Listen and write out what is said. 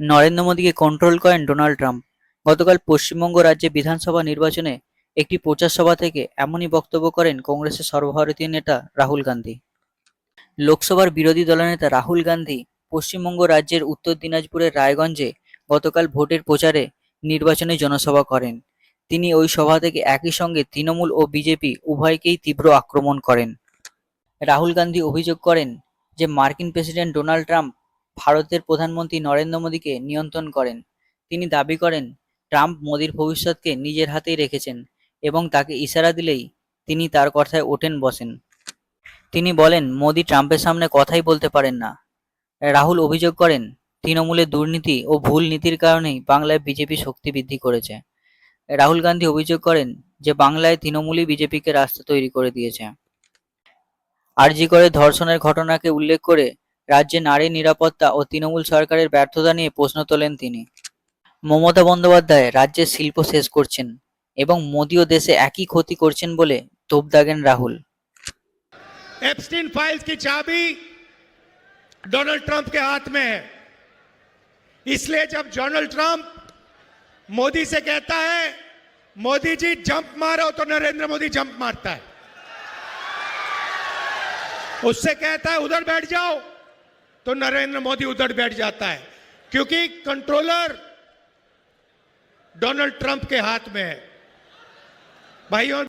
নরেন্দ্র মোদীকে কন্ট্রোল করেন Donald Trump. গতকাল পশ্চিমবঙ্গ রাজ্যে বিধানসভা নির্বাচনে একটি প্রচার সভা থেকে এমনই বক্তব্য করেন কংগ্রেসের সর্বভারতীয় নেতা রাহুল গান্ধী। লোকসভার বিরোধী দলনেতা রাহুল গান্ধী পশ্চিমবঙ্গ রাজ্যের উত্তর দিনাজপুরের রায়গঞ্জে গতকাল ভোটের প্রচারে নির্বাচনী জনসভা করেন। তিনি ওই সভা থেকে একই সঙ্গে তৃণমূল ও বিজেপি উভয়কেই তীব্র আক্রমণ করেন। রাহুল গান্ধী অভিযোগ করেন যে মার্কিন প্রেসিডেন্ট ডোনাল্ড ট্রাম্প ভারতের প্রধানমন্ত্রী নরেন্দ্র মোদীকে নিয়ন্ত্রণ করেন। তিনি দাবি করেন ট্রাম্প মোদীর ভবিষ্যৎকে নিজের হাতেই রেখেছেন এবং তাকে ইশারা দিলেই তিনি তার কথায় ওঠেন বসেন। তিনি বলেন মোদী ট্রাম্পের সামনে কথাই বলতে পারেন না। রাহুল অভিযোগ করেন তৃণমূলের দুর্নীতি ও ভুল নীতির কারণেই বাংলায় বিজেপি শক্তি বৃদ্ধি করেছে। রাহুল গান্ধী অভিযোগ করেন যে বাংলায় তৃণমূলই বিজেপিকে রাস্তা তৈরি করে দিয়েছে। আরজি করে ধর্ষণের ঘটনাকে উল্লেখ করে রাজ্যে নারী নিরাপত্তা ও তৃণমূল সরকারের ব্যর্থতা নিয়ে প্রশ্ন তোলেন তিনি। মমতা বন্দ্যোপাধ্যায় রাজ্যের শিল্প শেষ করছেন এবং মোদীও দেশে একই ক্ষতি করছেন বলে তোপ দাগেন রাহুল। एप्स्टीन फाइल्स की चाबी डोनाल्ड ट्रंप के हाथ में है। इसलिए जब डोनाल्ड ट्रंप मोदी से कहता है मोदी जी जंप मारो, तो नरेंद्र मोदी जंप मारता है। उससे कहता है उधर बैठ जाओ, तो नरेंद्र मोदी उधर बैठ जाता है, क्योंकि कंट्रोलर डोनाल्ड ट्रंप के हाथ में है। भाइयों